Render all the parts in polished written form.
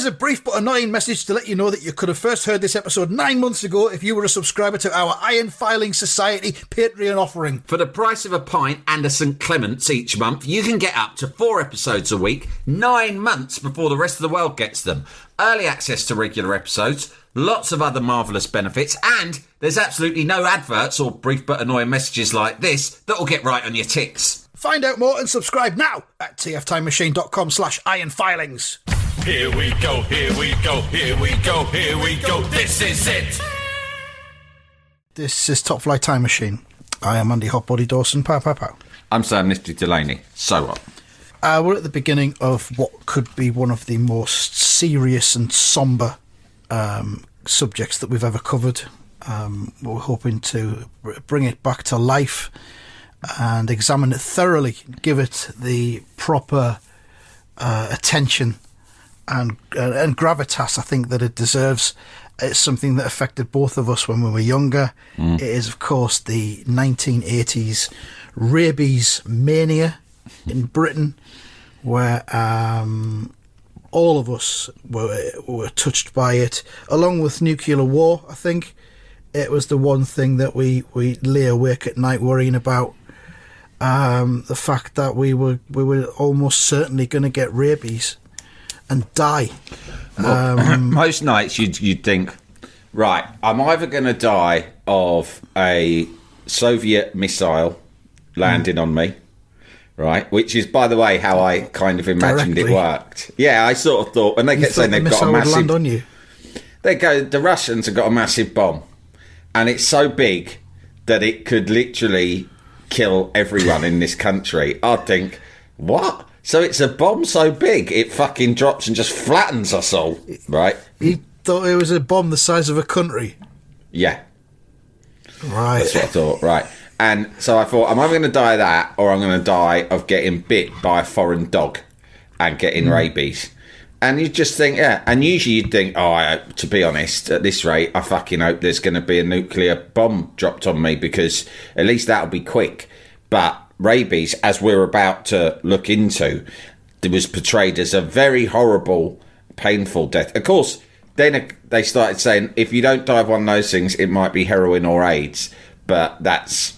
Here's a brief but annoying message to let you know that you could have first heard this episode 9 months ago if you were a subscriber to our Iron Filing Society Patreon offering. For the price of a pint and a St Clement's each month, you can get up to 4 episodes a week, 9 months before the rest of the world gets them. Early access to regular episodes, lots of other marvellous benefits, and there's absolutely no adverts or brief but annoying messages like this that will get right on your ticks. Find out more and subscribe now at tftimemachine.com/ironfilings. Here we go, here we go, here we go, here we go, this is it! This is Top Flight Time Machine. I am Andy Hotbody Dawson. Pow, pow, pow. I'm Sam Nifty Delaney. So what? We're at the beginning of what could be one of the most serious and sombre subjects that we've ever covered. We're hoping to bring it back to life and examine it thoroughly, give it the proper attention and gravitas I think that it deserves. It's something that affected both of us when we were younger. It is, of course, the 1980s Rabies Mania in Britain, where all of us were touched by it, along with nuclear war. I think it was the one thing that we lay awake at night worrying about. The fact that we were almost certainly going to get rabies and die. Well, most nights you'd think, right, I'm either going to die of a Soviet missile landing on me, right? Which is, by the way, how I kind of imagined Directly. it worked. Yeah, I sort of thought when they kept saying they've got a massive land on you. They go, the Russians have got a massive bomb, and it's so big that it could literally kill everyone in this country. I'd think, what? So it's a bomb so big it fucking drops and just flattens us all, right? He thought it was a bomb the size of a country. Yeah. Right. That's what I thought, right. And so I thought, am I going to die of that, or I'm going to die of getting bit by a foreign dog and getting rabies? And you just think, yeah. And usually you'd think, to be honest, at this rate, I fucking hope there's going to be a nuclear bomb dropped on me, because at least that'll be quick. But rabies, as we're about to look into, it was portrayed as a very horrible, painful death. Of course, then they started saying, if you don't die of one of those things, it might be heroin or AIDS. But that's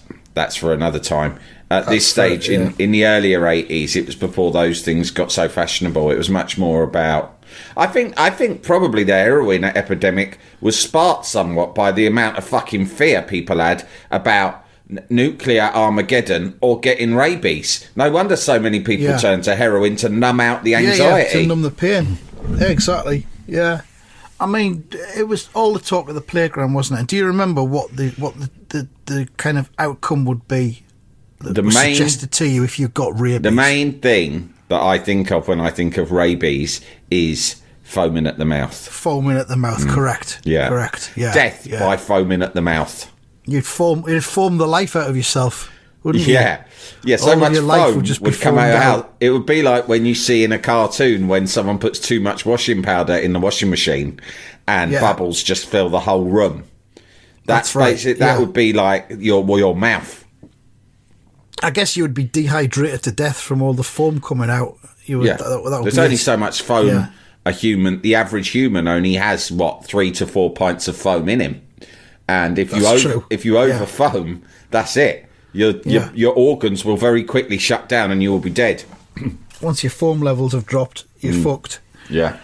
for another time. At this stage, in the earlier 80s, it was before those things got so fashionable. It was much more about... I think probably the heroin epidemic was sparked somewhat by the amount of fucking fear people had about nuclear Armageddon or getting rabies. No wonder so many people turned to heroin to numb out the anxiety. Yeah, to numb the pain. Yeah, exactly. Yeah. I mean, it was all the talk of the playground, wasn't it? Do you remember what the kind of outcome would be that was suggested to you if you got rabies? The main thing that I think of when I think of rabies is foaming at the mouth. Foaming at the mouth, correct. Yeah. Correct, yeah. Death by foaming at the mouth. It'd form the life out of yourself, wouldn't you? Yeah, so all much your life foam would just be would come foamed out. It would be like when you see in a cartoon when someone puts too much washing powder in the washing machine and bubbles just fill the whole room. That's right. That would be like your mouth. I guess you would be dehydrated to death from all the foam coming out. There's only so much foam. Yeah. The average human only has 3 to 4 pints of foam in him. And if you over foam, that's it. Your organs will very quickly shut down and you will be dead. Once your foam levels have dropped, you're fucked. Yeah.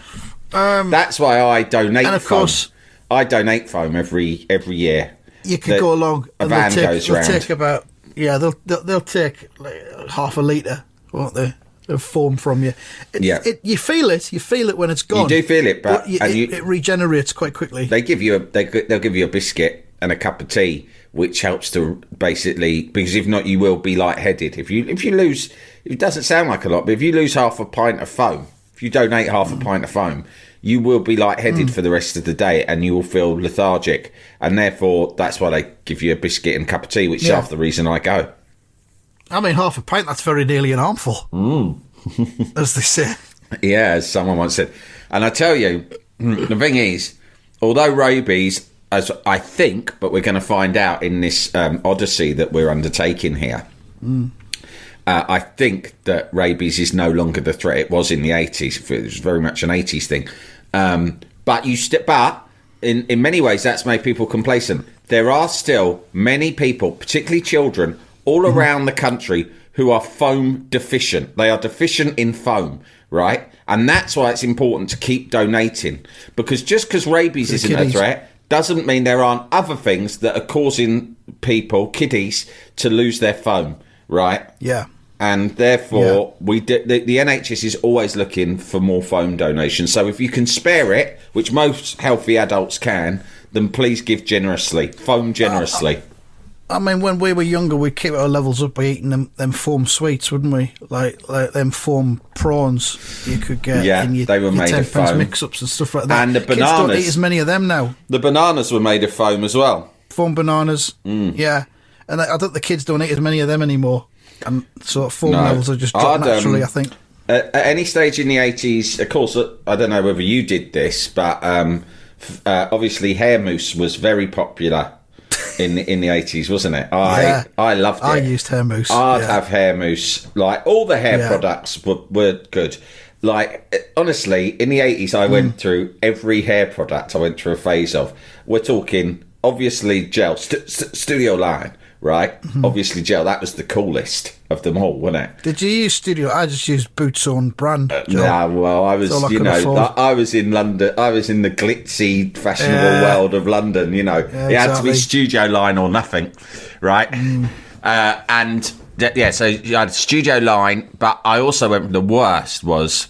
That's why I donate and of foam. Course, I donate foam every year. You could go along and they'll take about they'll take like half a litre, won't they? Of foam from you. You feel it. You feel it when it's gone. You do feel it, but it regenerates quite quickly. They'll give you a biscuit and a cup of tea, which helps to basically, because if not, you will be lightheaded. If you lose, it doesn't sound like a lot, but if you lose half a pint of foam, if you donate half a pint of foam, you will be lightheaded for the rest of the day, and you will feel lethargic, and therefore that's why they give you a biscuit and a cup of tea, which is half the reason I go. I mean, half a pint, that's very nearly an armful, as they say. Yeah, as someone once said. And I tell you, the thing is, although rabies, as I think, but we're going to find out in this odyssey that we're undertaking here, I think that rabies is no longer the threat it was in the 80s. It was very much an 80s thing. But in many ways, that's made people complacent. There are still many people, particularly children, all around the country who are foam deficient. They are deficient in foam, right? And that's why it's important to keep donating. Because just because rabies isn't a threat doesn't mean there aren't other things that are causing people, kiddies, to lose their foam, right? Yeah. And therefore, the NHS is always looking for more foam donations. So if you can spare it, which most healthy adults can, then please give generously. Foam generously. I mean, when we were younger, we'd keep our levels up by eating them foam sweets, wouldn't we? Like them foam prawns you could get in your, they were made of foam. Mix-ups and stuff like that. And the bananas. Kids don't eat as many of them now. The bananas were made of foam as well. Foam bananas, yeah. And I think the kids don't eat as many of them anymore. And so foam levels are just dropped naturally, I think. At any stage in the 80s, of course, I don't know whether you did this, but obviously hair mousse was very popular in the 80s, wasn't it? I loved it. I used hair mousse. I'd have hair mousse. Like, all the hair products were good. Like, honestly, in the 80s, I went through every hair product I went through a phase of. We're talking, obviously, gel, Studio Line, right? Obviously, gel, that was the coolest of them all, wasn't it? Did you use Studio? I just used Boots on brand. Well, I was, I was in London. I was in the glitzy, fashionable world of London. It had to be Studio Line or nothing, right? So you had Studio Line, but I also went. The worst was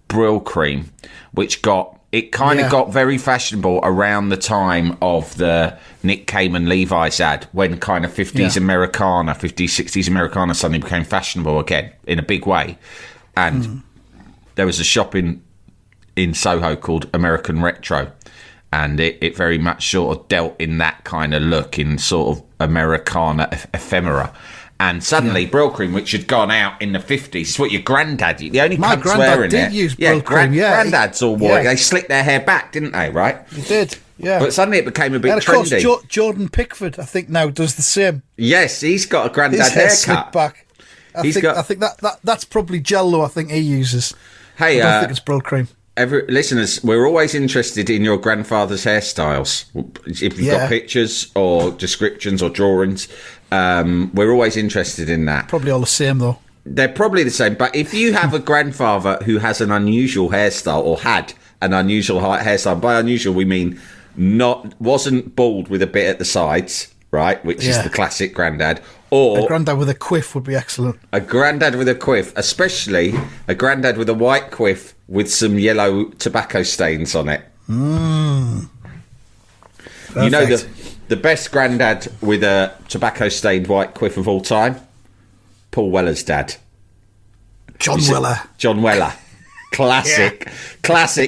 Brill Cream, which got very fashionable around the time of the Nick Cayman Levi's ad, when kind of 50s Americana, 50s, 60s Americana suddenly became fashionable again in a big way. And there was a shop in Soho called American Retro, and it very much sort of dealt in that kind of look, in sort of Americana ephemera. And suddenly, Brill Cream, which had gone out in the 50s, it's what your granddad, the only my cunts wearing did use Brill Cream, granddads all wore it. They slicked their hair back, didn't they, right? They did, yeah. But suddenly it became a bit and of trendy. Course, Jordan Pickford, I think, now does the same. Yes, he's got a granddad haircut. Back. I think that's probably gel, though, I think he uses. Hey, I don't think it's Brill Cream. Listeners, we're always interested in your grandfather's hairstyles. If you've got pictures or descriptions or drawings, we're always interested in that. Probably all the same, though. They're probably the same. But if you have a grandfather who has an unusual hairstyle, or had an unusual hairstyle, by unusual we mean wasn't bald with a bit at the sides, right? Which is the classic granddad. Or a granddad with a quiff would be excellent. A granddad with a quiff, especially a granddad with a white quiff with some yellow tobacco stains on it. Perfect. You know the best granddad with a tobacco stained white quiff of all time? Paul Weller's dad. John Weller. John Weller. Classic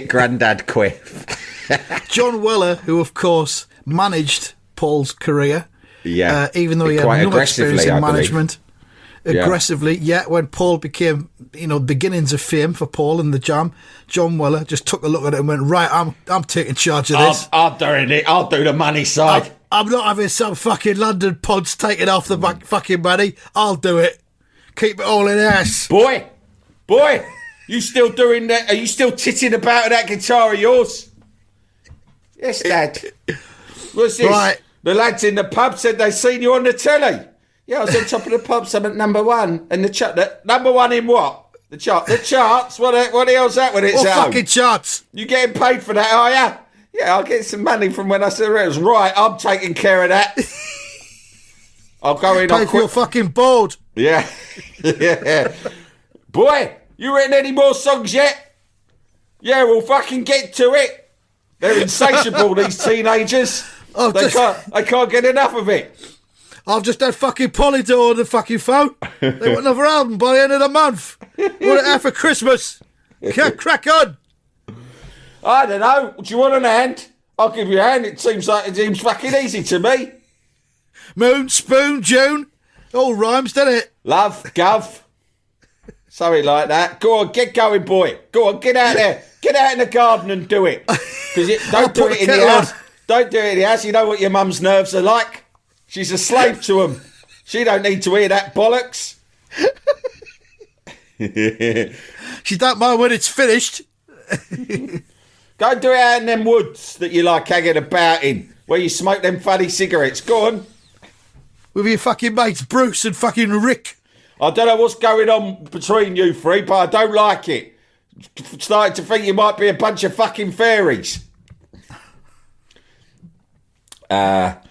granddad quiff. John Weller, who of course managed Paul's career. Yeah. Even though he had no experience in management. Aggressively, when Paul became, beginnings of fame for Paul in the Jam, John Weller just took a look at it and went, right, I'm taking charge of this. I'm doing it. I'll do the money side. I'm not having some fucking London pods taking off the fucking money. I'll do it. Keep it all in ass. Boy, you still doing that? Are you still titting about that guitar of yours? Yes, Dad. What's this? Right. The lads in the pub said they seen you on the telly. Yeah, I was on top of the pub, I'm at number one. And number one in what? The charts? What the hell's that when it's out? Fucking charts? You getting paid for that, are you? Yeah, I'll get some money from when I said it was right. I'm taking care of that. I'll go in. Pay for your fucking board. Yeah. Yeah. Boy, you written any more songs yet? Yeah, we'll fucking get to it. They're insatiable, these teenagers. They can't get enough of it. I've just had fucking Polydor on the fucking phone. They want another album by the end of the month. Want it out for Christmas. Crack on. I don't know. Do you want an hand? I'll give you a hand. It seems fucking easy to me. Moon, spoon, June. All rhymes, doesn't it? Love, gov. Something like that. Go on, get going, boy. Go on, get out there. Get out in the garden and do it. Don't do it in the house. Don't do it in the house. You know what your mum's nerves are like. She's a slave to them. She don't need to hear that bollocks. She don't mind when it's finished. Go and do it out in them woods that you like hanging about in, where you smoke them funny cigarettes. Go on. With your fucking mates, Bruce and fucking Rick. I don't know what's going on between you three, but I don't like it. Starting to think you might be a bunch of fucking fairies. But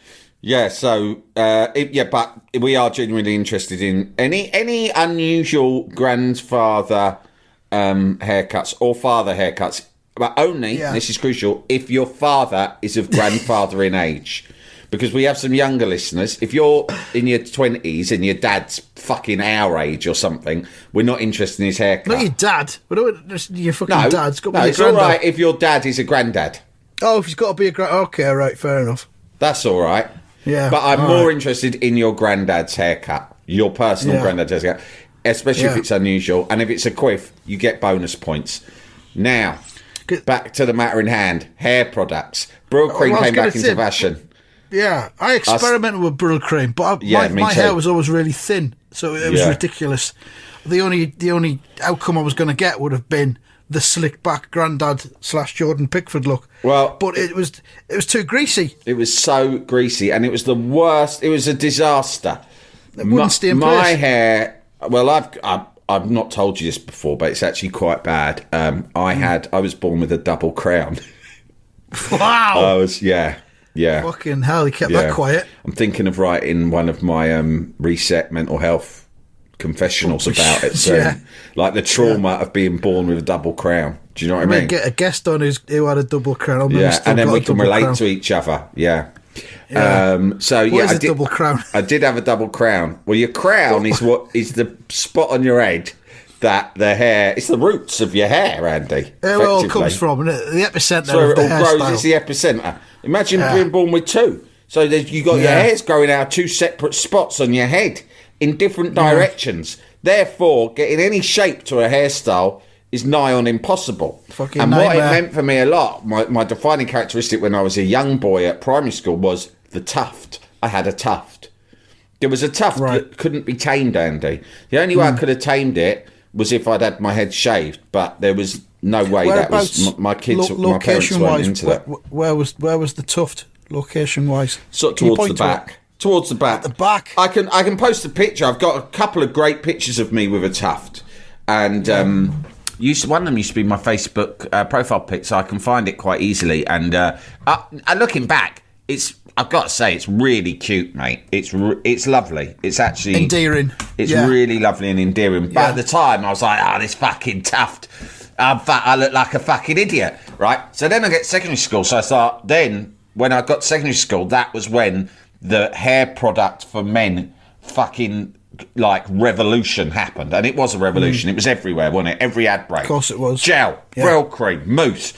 we are genuinely interested in any unusual grandfather haircuts or father haircuts, but only, this is crucial, if your father is of grandfathering age. Because we have some younger listeners. If you're in your 20s and your dad's fucking our age or something, we're not interested in his haircut. Not your dad. Your fucking dad's got to be it's your all granddad. right if your dad is a granddad. Oh, if he's got to be a granddad. Okay, all right, fair enough. That's all right. Yeah. But I'm more interested in your granddad's haircut, your personal granddad's haircut, especially if it's unusual. And if it's a quiff, you get bonus points. Now, back to the matter in hand. Hair products. Brill cream came back into fashion. Yeah, I experimented with Brill cream, but my hair was always really thin, so it was ridiculous. The only outcome I was going to get would have been the slick back granddad / Jordan Pickford look. Well, but it was too greasy. It was so greasy, and it was the worst. It was a disaster. It wouldn't stay in place. My hair. Well, I've not told you this before, but it's actually quite bad. I was born with a double crown. Wow. Yeah. Fucking hell, he kept that quiet. I'm thinking of writing one of my reset mental health confessionals about it soon. Like the trauma of being born with a double crown. Do you know what I mean? Get a guest on who had a double crown. And then we can relate to each other. Yeah. What is a double crown? I did have a double crown. Well, your crown is what is the spot on your head that the hair. It's the roots of your hair, Andy. Where it all comes from, isn't it? The epicenter so of the it all grows. hairstyle. It's the epicenter. Imagine being born with two. So you got your hairs growing out two separate spots on your head in different directions. Therefore, getting any shape to a hairstyle is nigh on impossible. What it meant for me a lot, my defining characteristic when I was a young boy at primary school was the tuft. I had a tuft. There was a tuft that couldn't be tamed, Andy. The only way I could have tamed it was if I'd had my head shaved, but there was no way. That was my kids, my parents weren't into that. Where was the tuft, location-wise? Sort of towards the back. Towards the back. At the back. I can post a picture. I've got a couple of great pictures of me with a tuft, and one of them used to be my Facebook profile pic, so I can find it quite easily. And looking back, I've got to say it's really cute, mate. It's lovely. It's actually endearing. It's really lovely and endearing. But at the time, I was like, this fucking tuft. I look like a fucking idiot, right? So then I get secondary school. So I thought, then when I got to secondary school, that was when the hair product for men fucking like revolution happened. And it was a revolution. It was everywhere, wasn't it? Every ad break. Of course it was. Gel, Brill cream, mousse,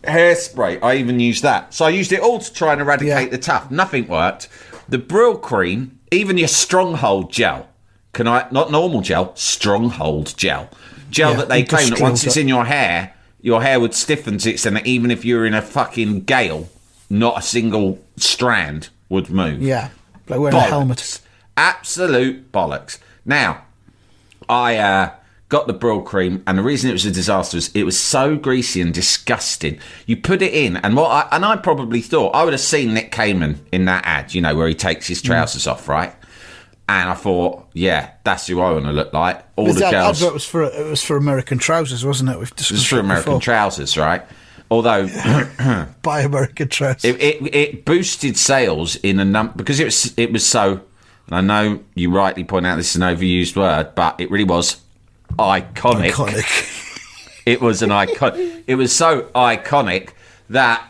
hairspray. I even used that. So I used it all to try and eradicate the tuft. Nothing worked. The Brill cream, even your stronghold gel, not normal gel, stronghold gel that they claim that once it's in your hair would stiffen to its extent that even if you're in a fucking gale, not a single strand would move. Yeah, like wearing a helmet. Absolute bollocks. Now, I got the Brill cream, and the reason it was a disaster is it was so greasy and disgusting. You put it in, and I probably thought I would have seen Nick Cayman in that ad, where he takes his trousers off, right? And I thought, that's who I want to look like. All the girls. Advert was for American trousers, wasn't it? It was for American trousers, right? Although buy American trousers, it boosted sales in a because it was so. And I know you rightly point out this is an overused word, but it really was iconic. It was an icon. It was so iconic that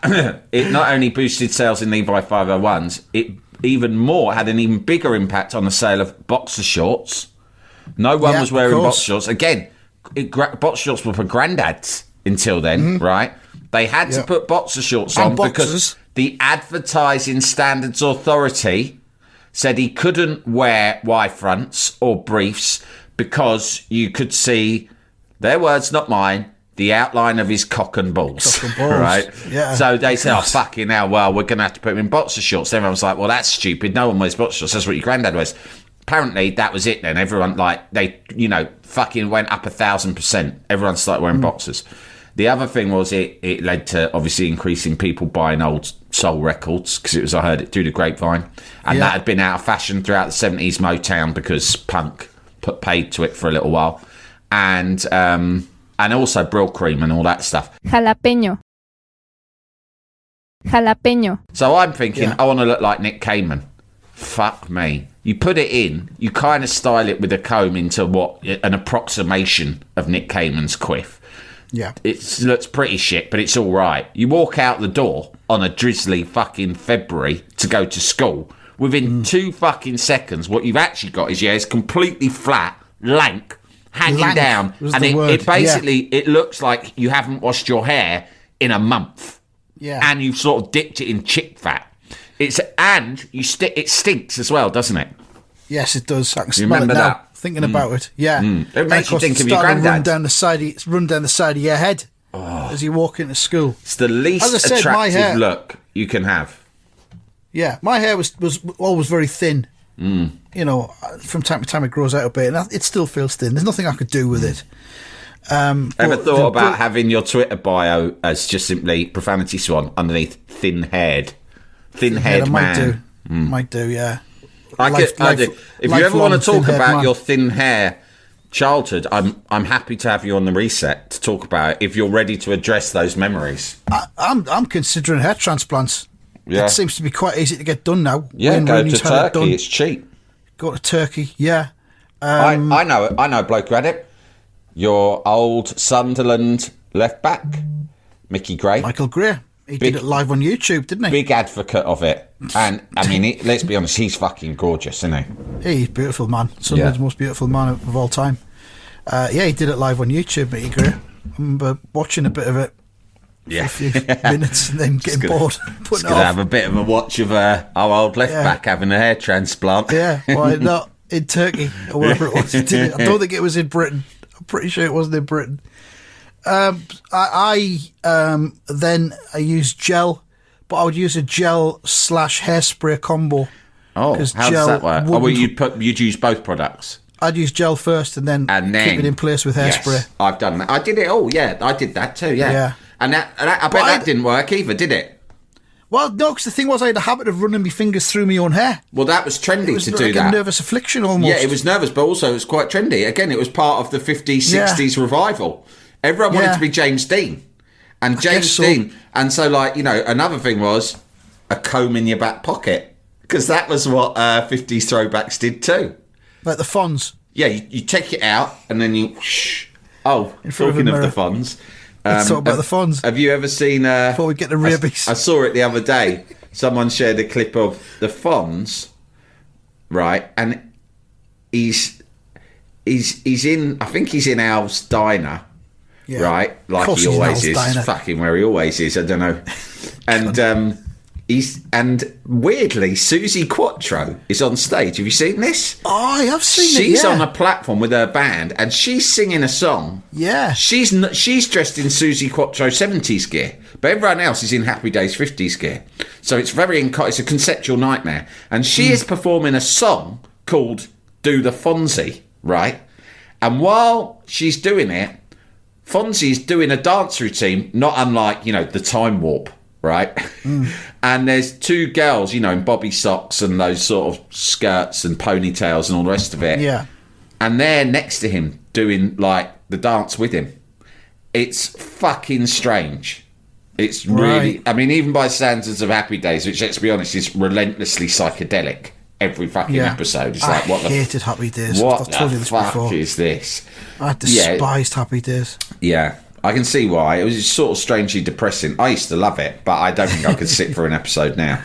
it not only boosted sales in Levi 501s, it even more had an even bigger impact on the sale of boxer shorts. No one was wearing boxer shorts. Again, boxer shorts were for granddads until then, right? They had to put boxer shorts on because the Advertising Standards Authority said he couldn't wear Y-fronts or briefs because you could see, their words, not mine, the outline of his cock and balls. Right? Yeah. So they said, fucking hell, well, we're going to have to put him in boxer shorts. Everyone was like, well, that's stupid. No one wears boxer shorts. That's what your granddad wears. Apparently, that was it then. Everyone, fucking went up 1,000%. Everyone started wearing boxers. The other thing was it led to obviously increasing people buying old soul records because I heard it through the grapevine, and that had been out of fashion throughout the 70s Motown because punk put paid to it for a little while, and also Brill Cream and all that stuff. Jalapeño. So I'm thinking, I want to look like Nick Cayman. Fuck me. You put it in, you kind of style it with a comb into an approximation of Nick Cayman's quiff. Yeah. It looks pretty shit, but it's all right. You walk out the door on a drizzly fucking February to go to school. Within 2 fucking seconds, what you've actually got is your hair's completely flat, lank, hanging down. And it basically, it looks like you haven't washed your hair in a month. Yeah. And you've sort of dipped it in chick fat. It stinks as well, doesn't it? Yes, it does. I can You smell it remember now, that? thinking about it. Yeah. It makes you think of your granddad. granddad. Run down the side of your head as you walk into school. It's the least attractive look you can have. Yeah, my hair was always very thin. You know, from time to time it grows out a bit, and it still feels thin. There's nothing I could do with it. Ever thought about having your Twitter bio as just simply Profanity Swan underneath thin-haired man? Might do, yeah. I do. If you ever want to talk about your thin hair childhood, I'm happy to have you on the reset to talk about it if you're ready to address those memories. I'm considering hair transplants. Yeah. It seems to be quite easy to get done now. Yeah, Wayne go Rooney's to had it Turkey. done. It's cheap. Go to Turkey, yeah. I know it. I know a bloke who had it. Your old Sunderland left back, Mickey Gray. Michael Gray. He did it live on YouTube, didn't he? Big advocate of it. And, I mean, let's be honest, he's fucking gorgeous, isn't he? He's a beautiful man. Sunderland's most beautiful man of all time. He did it live on YouTube, Mickey Gray. I remember watching a bit of it for a few minutes and then getting bored. Just going to have a bit of a watch of our old left back having a hair transplant. Yeah, why not? In Turkey or wherever it was. He did it. I don't think it was in Britain. I'm pretty sure it wasn't in Britain. I used gel, but I would use a gel / hairspray combo. Oh, how does that work? Well, you'd use both products. I'd use gel first and then keep it in place with hairspray. Yes, I've done that. I did it all. Yeah, I did that too. Yeah. And I bet that didn't work either, did it? Well, no, because the thing was I had a habit of running my fingers through my own hair. Well, that was trendy to do that. A nervous affliction almost. Yeah, it was nervous, but also it was quite trendy. Again, it was part of the 50s, 60s revival. Everyone wanted to be James Dean. And James Dean. And so, like, you know, another thing was a comb in your back pocket. Because that was what 50s throwbacks did too. Like the Fonz. Yeah, you take it out and then you... Oh, talking of the Fonz... Let's talk about the Fonz. Have you ever seen... before we get to Rabies. I saw it the other day. Someone shared a clip of the Fonz, right? And he's in... I think he's in Al's Diner, right? Like he always is. Diner. Fucking where he always is. I don't know. And and weirdly, Susie Quattro is on stage. Have you seen this? Oh, I have seen it. She's on a platform with her band, and she's singing a song. Yeah, she's dressed in Susie Quattro 70s gear, but everyone else is in Happy Days 50s gear. So it's it's a conceptual nightmare. And she is performing a song called "Do the Fonzie," right? And while she's doing it, Fonzie's doing a dance routine, not unlike the Time Warp. Right, and there's 2 girls, in bobby socks and those sort of skirts and ponytails and all the rest of it. Yeah, and they're next to him doing like the dance with him. It's fucking strange. It's really, I mean, even by standards of Happy Days, which let's be honest is relentlessly psychedelic. Every fucking episode, it's like what hated Happy Days. What the fuck is this? I despised Happy Days. Yeah. I can see why. It was sort of strangely depressing. I used to love it, but I don't think I could sit for an episode now.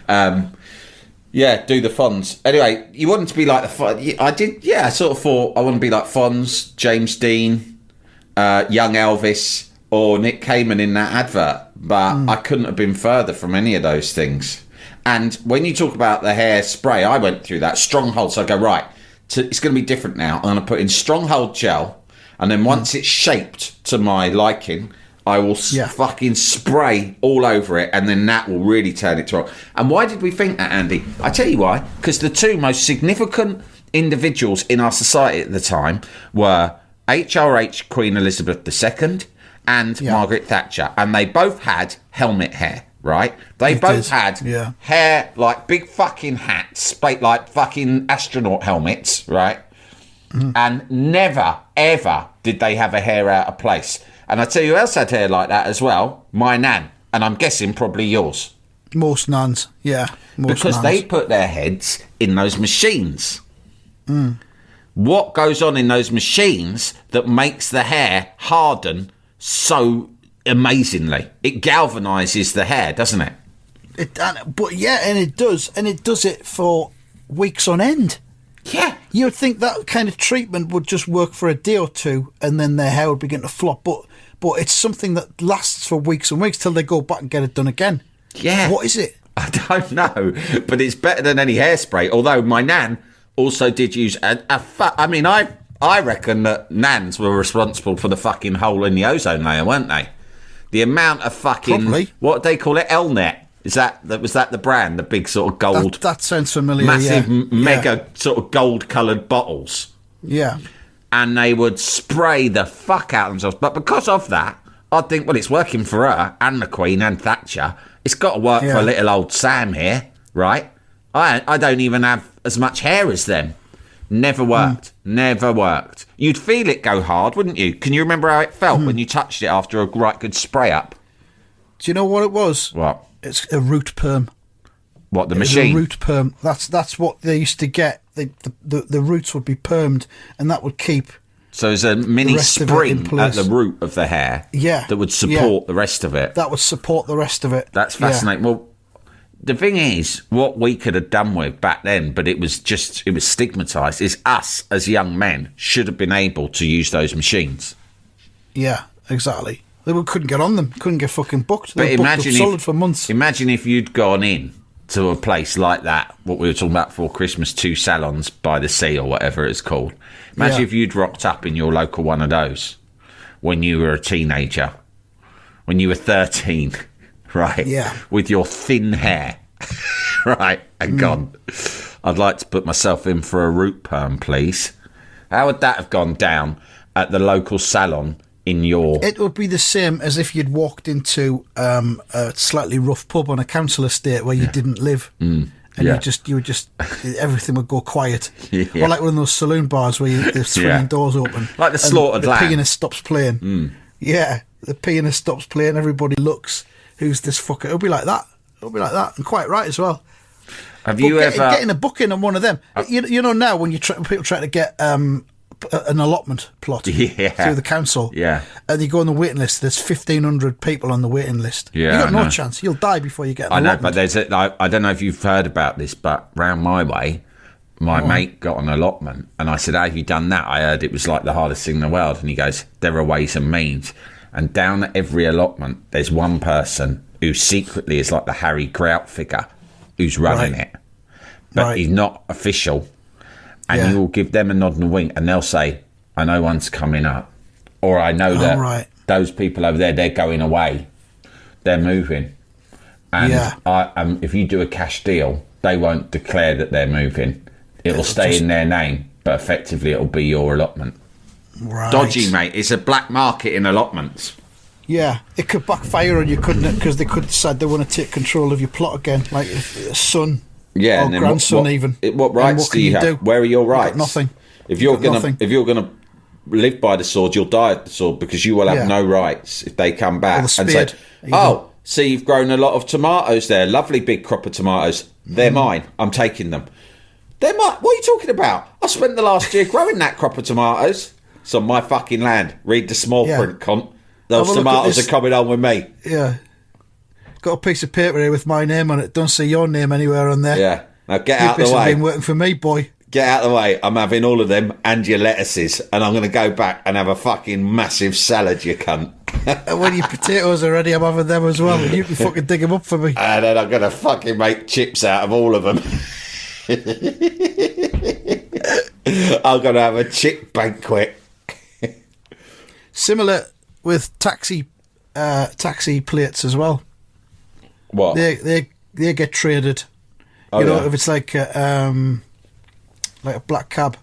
Do the Fonz. Anyway, you wanted to be like the Fonz. I did, I sort of thought I want to be like Fonz, James Dean, young Elvis, or Nick Cayman in that advert. But I couldn't have been further from any of those things. And when you talk about the hairspray, I went through that. Stronghold, so I go, right, it's going to be different now. I'm going to put in Stronghold gel. And then once it's shaped to my liking, I will fucking spray all over it, and then that will really turn it to rock. And why did we think that, Andy? I tell you why. Because the 2 most significant individuals in our society at the time were HRH Queen Elizabeth II and Margaret Thatcher, and they both had helmet hair, right? They both had hair like big fucking hats, like fucking astronaut helmets, right? And never, ever did they have a hair out of place. And I tell you who else had hair like that as well? My nan. And I'm guessing probably yours. Most nans, because they put their heads in those machines. What goes on in those machines that makes the hair harden so amazingly? It galvanises the hair, doesn't it? And it does. And it does it for weeks on end. Yeah. You would think that kind of treatment would just work for a day or two and then their hair would begin to flop. But it's something that lasts for weeks and weeks till they go back and get it done again. Yeah. What is it? I don't know. But it's better than any hairspray. Although my nan also did use I reckon that nans were responsible for the fucking hole in the ozone layer, weren't they? The amount of fucking... Probably. What do they call it? Elnet. Was that the brand? The big sort of gold... That sounds familiar, massive, mega sort of gold-coloured bottles. Yeah. And they would spray the fuck out of themselves. But because of that, I think, well, it's working for her and the Queen and Thatcher. It's got to work for little old Sam here, right? I don't even have as much hair as them. Never worked. Never worked. You'd feel it go hard, wouldn't you? Can you remember how it felt when you touched it after a right good spray up? Do you know what it was? What? It's a root perm. What, the machine? A root perm. That's what they used to get. The roots would be permed, and that would keep... So there's a mini spring at the root of the hair that would support the rest of it. That would support the rest of it. That's fascinating. Yeah. Well, the thing is, what we could have done with back then, but it was stigmatised, is us as young men should have been able to use those machines. Yeah, exactly. They couldn't get on them. Couldn't get fucking booked. But they were booked up solid for months. Imagine if you'd gone in to a place like that, what we were talking about for Christmas, 2 salons by the sea or whatever it's called. Imagine if you'd rocked up in your local one of those when you were a teenager, when you were 13, right? Yeah. With your thin hair, right? And gone, I'd like to put myself in for a root perm, please. How would that have gone down at the local salon in your... It would be the same as if you'd walked into a slightly rough pub on a council estate where you didn't live. And you would just, everything would go quiet. Or like one of those saloon bars where the swinging doors open. Like the slaughtered lamb. The pianist stops playing. Yeah, the pianist stops playing, everybody looks, who's this fucker? It'll be like that. And quite right as well. Have you ever... Getting a booking on one of them. You know now when people try to get... an allotment plot through the council, and you go on the waiting list. There's 1,500 people on the waiting list. You got no chance. You'll die before you get an allotment. But there's I don't know if you've heard about this, but round my way, my mate got an allotment, and I said, "How have you done that?" I heard it was like the hardest thing in the world, and he goes, "There are ways and means." And down at every allotment, there's one person who secretly is like the Harry Grout figure who's running it, but he's not official. And you will give them a nod and a wink, and they'll say, "I know one's coming up," or "I know that those people over there, they're going away, they're moving." And if you do a cash deal, they won't declare that they're moving. It'll stay in their name, but effectively it'll be your allotment. Right. Dodgy, mate. It's a black market in allotments. Yeah, it could backfire on you, couldn't it? Because they could decide they want to take control of your plot again, like a son. Yeah, or and then grandson even. What rights do you have? Do? Where are your rights? Nothing. If you're gonna live by the sword, you'll die at the sword because you will have no rights if they come back and say, "Oh, see, you've grown a lot of tomatoes there. Lovely big crop of tomatoes. They're mine. I'm taking them." They're mine. What are you talking about? I spent the last year growing that crop of tomatoes. It's on my fucking land. Read the small print, cunt. Those tomatoes are coming on with me. Yeah. Got a piece of paper here with my name on it. Don't see your name anywhere on there. Yeah. Now get out of the way. Been working for me, boy. Get out of the way. I'm having all of them and your lettuces, and I'm going to go back and have a fucking massive salad, you cunt. And when your potatoes are ready, I'm having them as well. And you can fucking dig them up for me. And then I'm going to fucking make chips out of all of them. I'm going to have a chip banquet. Similar with taxi plates as well. What? They get traded. You know, if it's like a black cab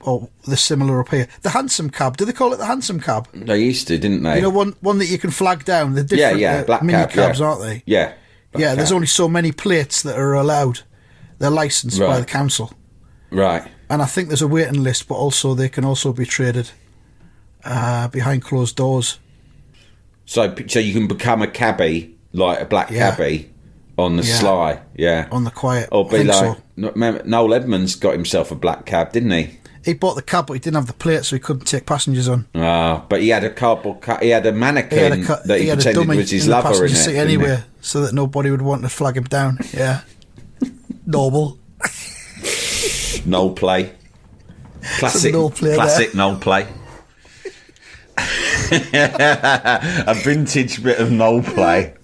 or the similar up here. The hansom cab. Do they call it the hansom cab? They used to, didn't they? You know, one that you can flag down. The different black mini cab, cabs, aren't they? Yeah. Yeah, there's only so many plates that are allowed. They're licensed by the council. Right. And I think there's a waiting list, but also they can also be traded behind closed doors. So you can become a cabbie, like a black cabbie, on the sly, on the quiet. Or be like, remember, Noel Edmonds got himself a black cab, didn't he? He bought the cab, but he didn't have the plate, so he couldn't take passengers on. But he had a cardboard he had a mannequin that he pretended was his lover in it. Seat anyway, so that nobody would want to flag him down. Yeah. Noble. Noel play. Classic Noel play. A vintage bit of Noel play.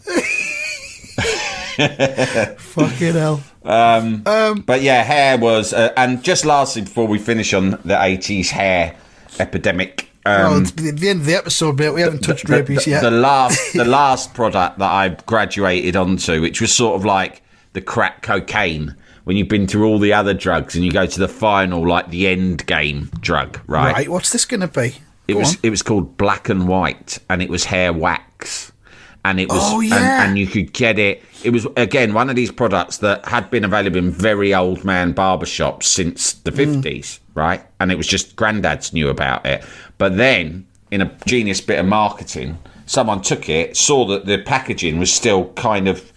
Fucking hell. But yeah, hair was, and just lastly before we finish on the 80s hair epidemic. At the end of the episode, mate, we haven't touched rabies yet. The last product that I graduated onto, which was sort of like the crack cocaine, when you've been through all the other drugs and you go to the final, like the end game drug, right? Right, what's this going to be? It was called Black and White, and it was hair wax, and it was and you could get it. It was again one of these products that had been available in very old man barbershops since the 50s, right? And it was just granddads knew about it. But then, in a genius bit of marketing, someone took it, saw that the packaging was still kind of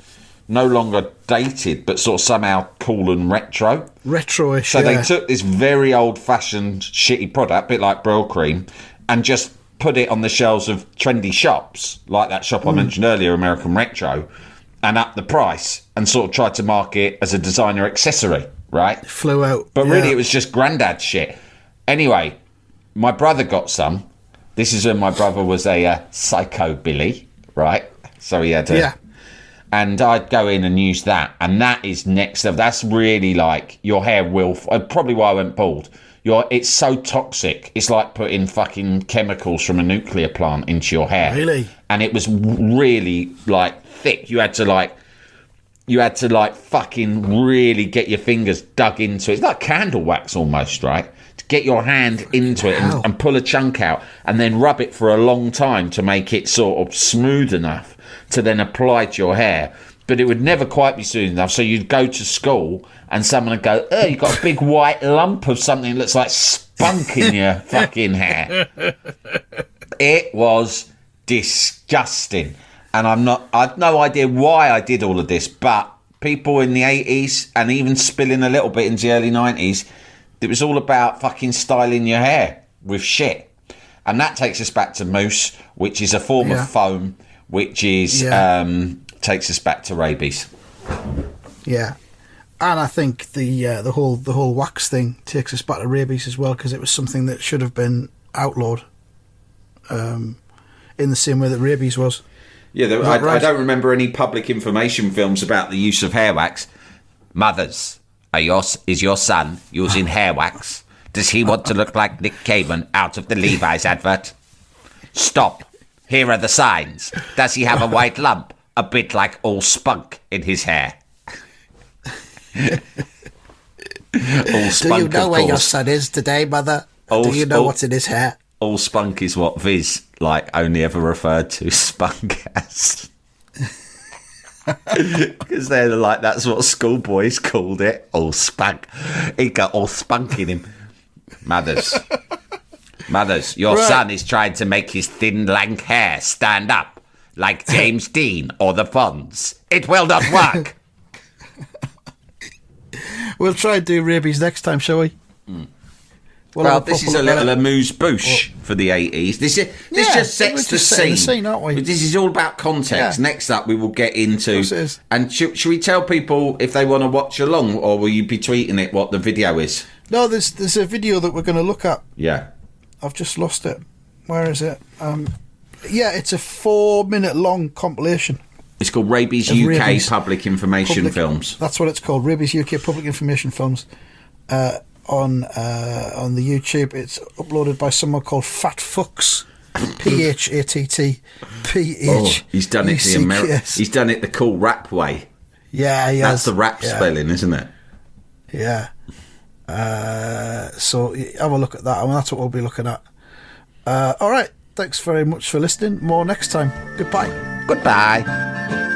no longer dated, but sort of somehow cool and retro. Retro-ish, So they took this very old-fashioned, shitty product, a bit like Brill Cream, and just put it on the shelves of trendy shops, like that shop I mentioned earlier, American Retro, and up the price, and sort of tried to market as a designer accessory, right? It flew out. But really, it was just granddad shit. Anyway, my brother got some. This is when my brother was a psychobilly, right? So he had a... And I'd go in and use that. And that is next level. That's really like your hair will... Probably why I went bald. It's so toxic. It's like putting fucking chemicals from a nuclear plant into your hair. Really? And it was really like thick. You had to like fucking really get your fingers dug into it. It's like candle wax almost, right? To get your hand into it and pull a chunk out and then rub it for a long time to make it sort of smooth enough to then apply to your hair. But it would never quite be smooth enough. So you'd go to school and someone would go, oh, you've got a big white lump of something that looks like spunk in your fucking hair. It was disgusting. And I've no idea why I did all of this, but people in the 80s and even spilling a little bit into the early 90s, it was all about fucking styling your hair with shit. And that takes us back to mousse, which is a form of foam, which is takes us back to rabies. Yeah. And I think the whole wax thing takes us back to rabies as well, because it was something that should have been outlawed in the same way that rabies was. Yeah, I don't remember any public information films about the use of hair wax. Mothers, is your son using hair wax? Does he want to look like Nick Cayman out of the Levi's advert? Stop. Here are the signs. Does he have a white lump? A bit like all spunk in his hair. All spunk, do you know where your son is today, mother? Do you know what's in his hair? All spunk is what Viz only ever referred to spunk as. Because they're like, that's what schoolboys called it. All spunk. He got all spunk in him. Mothers, your son is trying to make his thin, lank hair stand up like James Dean or the Fonz. It will not work. We'll try and do rabies next time, shall we? Well, this is a little amuse-bouche for the 80s. This just sets the scene, aren't we? This is all about context. Yeah. Next up, we will get into... And should we tell people if they want to watch along, or will you be tweeting it what the video is? No, there's a video that we're going to look at. Yeah. I've just lost it. Where is it? It's a 4-minute long compilation. It's called Rabies UK Public Information Films. That's what it's called, Rabies UK Public Information Films. On the YouTube, it's uploaded by someone called Fat Fucks, PHATTPH. Oh, he's done it he's done it the cool rap way. Yeah, he That's the rap spelling, isn't it? Yeah. So have a look at that, and that's what we'll be looking at. All right, thanks very much for listening. More next time. Goodbye. Goodbye.